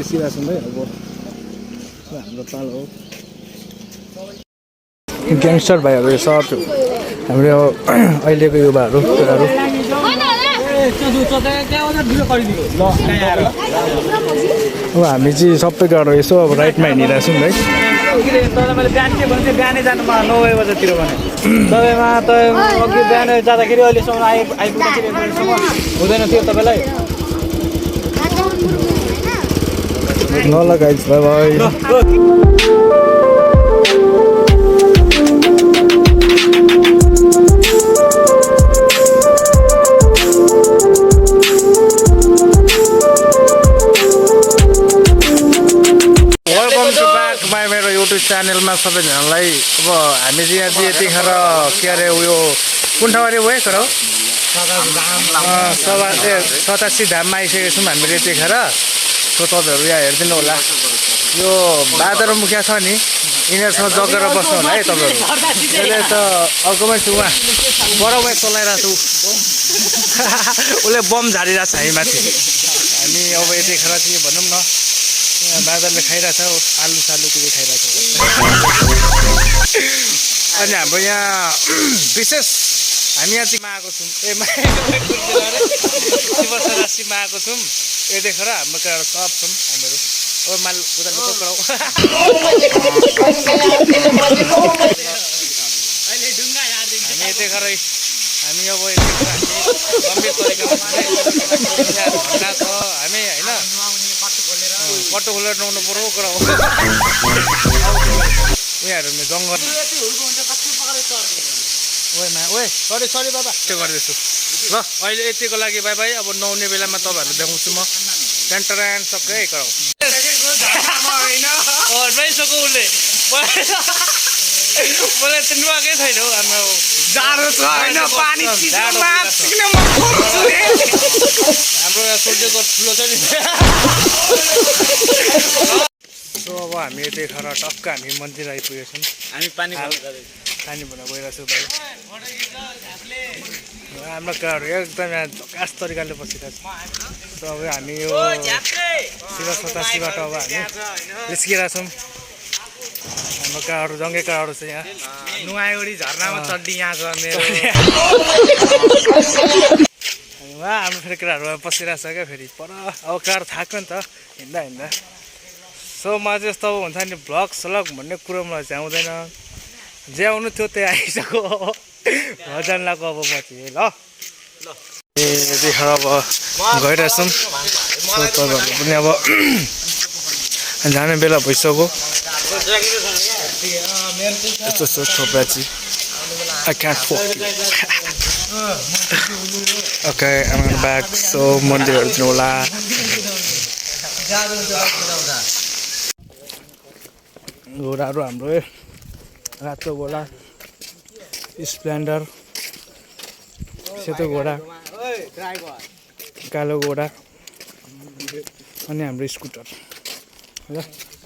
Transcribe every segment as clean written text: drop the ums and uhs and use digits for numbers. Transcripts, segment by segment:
निस्किरहेको छौँ है अब हाम्रो पालो हो ग्याङ्स्टर भाइहरू यो सब हाम्रो अहिलेको युवाहरू केटाहरू अब हामी चाहिँ सबै गाह्रो यसो अब राइटमा हिँडिरहेको छौँ है मैले बिहान के भन्थेँ बिहानै जानु 9 बजेतिर भने तपाईँमा त अघि बिहान जाँदाखेरि अहिलेसम्म आइपुग्दाखेरि हुँदैन थियो तपाईँलाई ल गाइस बाइ बाइ मेरो युट्युब च्यानलमा सबैजनालाई अब हामी चाहिँ यहाँ चाहिँ यतिखेर के अरे उयो कुन ठाउँ अरे उयो हो सतासी धाममा आइसकेको छौँ हामीले यतिखेर सो तपाईँहरू यहाँ हेरिदिनु होला यो बादर मुखिया छ नि यिनीहरूसँग जगेर बस्नु होला है तपाईँहरू अहिले त अर्कोमै छु उहाँ बराउमै चलाइरहेको छु उसले बम झारिरहेको छ हामी माथि हामी अब यतिखेर चाहिँ भनौँ न यहाँ बादरले खाइरहेछ आलु सालु के खाइरहेछ अनि हाम्रो यहाँ विशेष हामी यहाँ चाहिँ आएको छौँ शिवसरासीमा आएको छौँ यतिखेर हाम्रो केटाहरू सब छौँ हामीहरू ओ माल उता हामी यतिखेर हामी अब गम्भीर तरिकामा छ हामी होइन पट्टो खोलेर नुहाउनु पर्यो कुरा हो उनीहरू जङ्गल सरी सरी बाबा त्यो गर्दैछु ल अहिले यतिको लागि बाई बाई अब नुहाउने बेलामा तपाईँहरूलाई देखाउँछु म टेन्टरान सबै कराउ मलाई त नुहाएकै छैन हौ हाम्रो जाडो छ होइन पानी हाम्रो सूर्यको ठुलो छ नि सो अब हामी यतिखेर टक्क हामी मन्दिर आइपुगेको छौँ हामी पानी भन्न गइरहेको छौँ भाइ हाम्रो केटाहरू एकदम यहाँ झकास तरिकाले बसिरहेको छ अब हामी यो शिव सतासीबाट अब हामी निस्किरहेको छौँ हाम्रो केटाहरू जङ्गे केटाहरू छ यहाँ नुहाइवडी झर्नामा चड्डी यहाँ छ मेरो उहाँ हाम्रो फेरि केटाहरू बसिरहेको छ क्या फेरि पर अब केटाहरू थाक्यो नि त हिँड्दा हिँड्दा सो म चाहिँ यस्तो अब हुन्छ नि भ्लग सलग भन्ने कुरो मलाई चाहिँ आउँदैन जे आउनु थियो त्यही आइसक्यो भजन लगाएको अब म चाहिँ ल यतिखेर अब गइरहेछौँ सो तपाईँहरू पनि अब जाने बेला भइसक्यो यस्तो छ छोप्राची I can't fuck you. Okay, I'm gonna back. So मन्दिरहरू दिनु होला घोडाहरू हाम्रो रातो घोडा स्प्लेन्डर सेतो घोडा कालो घोडा अनि हाम्रो स्कुटर ल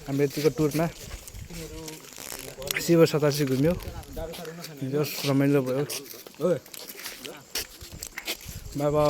हाम्रो यतिको टुरमा शिव सतासी घुम्यो रमाइलो भयो बाबा